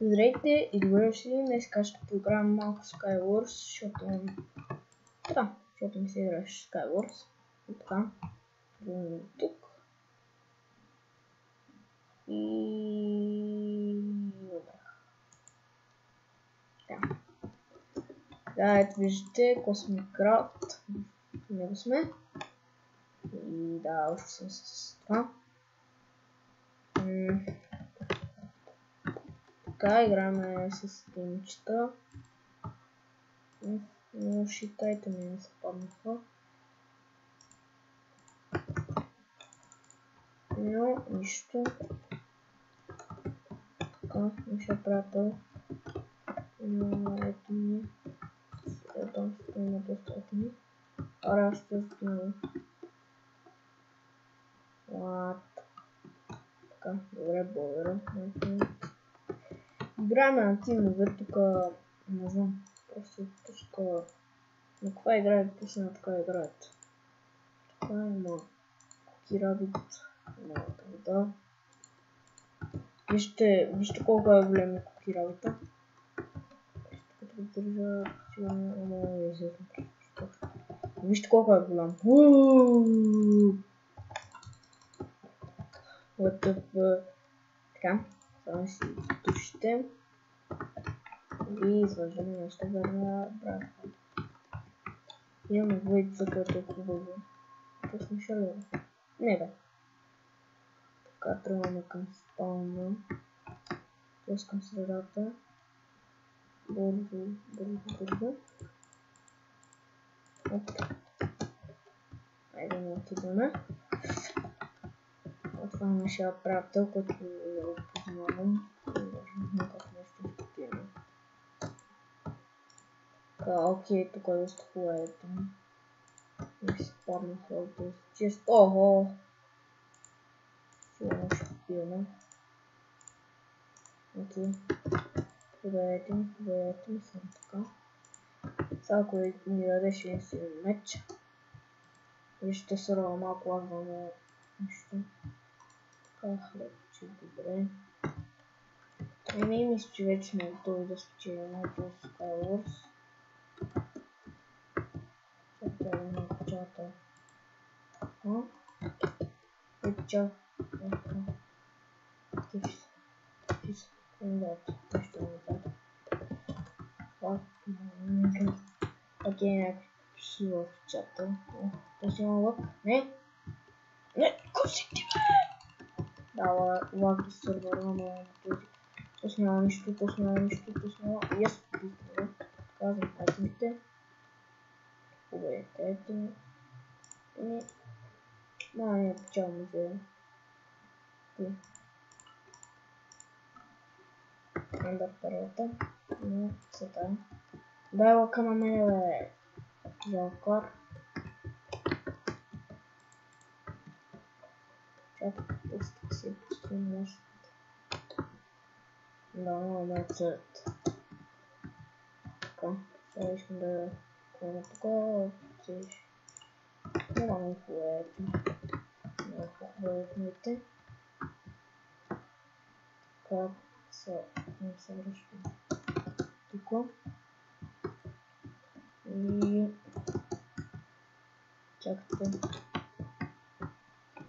Здравейте и добре дошли. Днес ще поиграем малко Skywars, защото ми се играеш Skywars. И така, тук. И... Така. Да, ето виждате, Cosmicraft. В него сме. И да, още съм с това. Така, играме с тимчета. Но шитайте ми не се паднаха. Но нищо. Така, нашия приятел. Ето ми. Ето има доста ми. Ара аз ще знам. Така, добре, благодаря. Играем на тимове, тук не знам. Просто пуска. На каква играят, пуска на така играят. Така има Кирабит, има вода. Вижте колко е голям Кирабита. Като го държа, вижте колко е голям. Така, само си тушите и изваждаме нещо верна брака. Имаме двоица, което е хубаво. Това сме шалева. Не бе. Така, тръгваме към спална. Т.е. към средата. Бързо. Айде да отидаме. Това е нашия приятел, който не го познавам. Даже не знам как нещо изпитваме. Така, окей, тук е доста хубавето. Не си паднаха от чест. Ого! Сигурно ще пиеме. Окей. Подайте ми съм така. Сега ако ми дадеш един си меч. И ще сърва малко лагваме нещо. Така, хлебче, добре. Мисля, че вече сме готови да спечелим малко Skywars. Чакай една печата. Печа. Тис. Нещо назад. Окей, някакви в чата. Този има лък. Не! Косите бе! Да, лак из сървъра на този. Тук няма нищо. Yes, казвам айтемите. Хубави, ето. И... не печал музея. Ендър първата. Но сега. Дай лъка на мене, бе. Жалкар. Чакай, пускай си пускам нещо. Да, ме цвет. Така, сега искам да кога тук. Няма много хубавето. Много хубавите. Как не се връщам тук. И чакайте.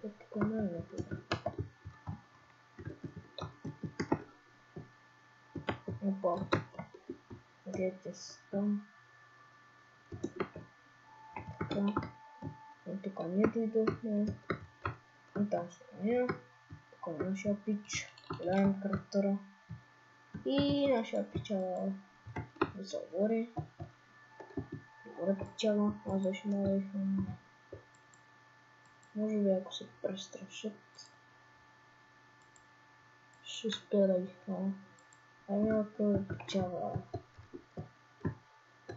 Тук не е тук. Опа. Гете си там. Така. И тук не дойдохме. И там ще не. Тук е нашия пич. Гледаем кръстъра. И нашия пича да се отвори. Добре печала, аз защо мога да искам. Може би ако се престрашат, ще успея да ги хвана. Айде ако да печала.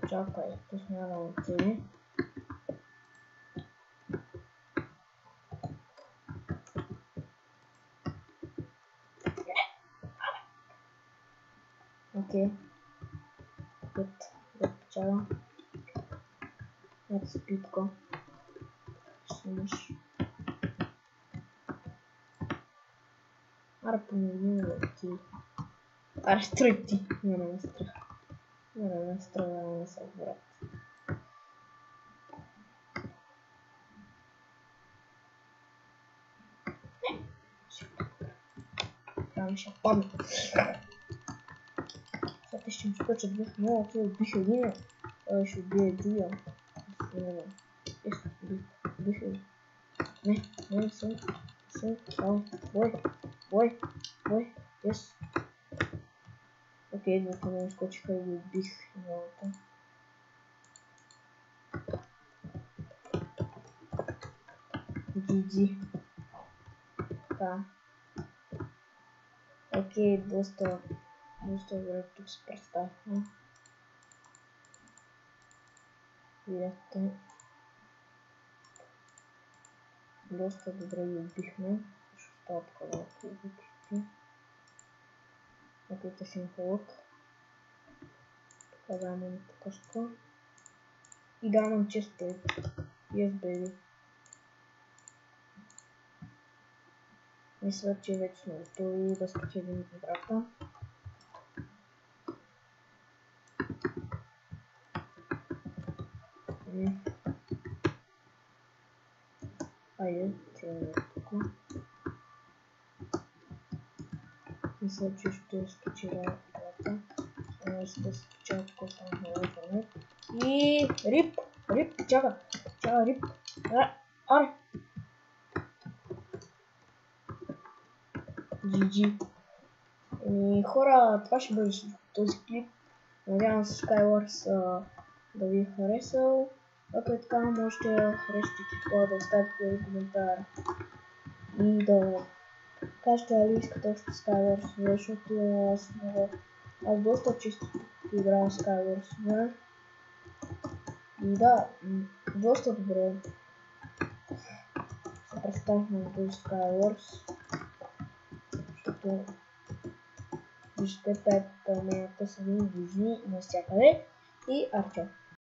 Чакай, пусня да отиде. Окей. Да печала. Ето спитко. Снимаш. Ара помогни да ти. Аре, строй ти. Няма страх. Няма строяваме се, брат. Там ще падне. Сега ще ми скочат две. Но, той убих един. Той ще убие другия. Убих един. Не, съм. Бой. Yes. Окей, двата ме скочиха и убих едната. GG. Така. Окей, доста добре тук се представихме. Видяхте. Доста добре ги убихме. Ще става такова убихте. Окей, тъщим лък. Така давам кашка. И давам честплейт. Yes, baby. Мисля, че вече сме готови да спечелим играта. Айде, тръгваме тук. Мисля, че ще спечеля играта. Ще спечеля тук там на интернет. И рип, чака, рип. Аре! GG. И хора, това ще бъде този клип. Надявам се Skywars да ви е харесал. Ако е така, можете да харесате клипа, да оставите коментар и да кажете дали искате още Skywars, защото аз доста често играя Skywars. И да, доста добре се представихме на този Skywars, защото виждате, пет пълмената са винаги навсякъде и арчо.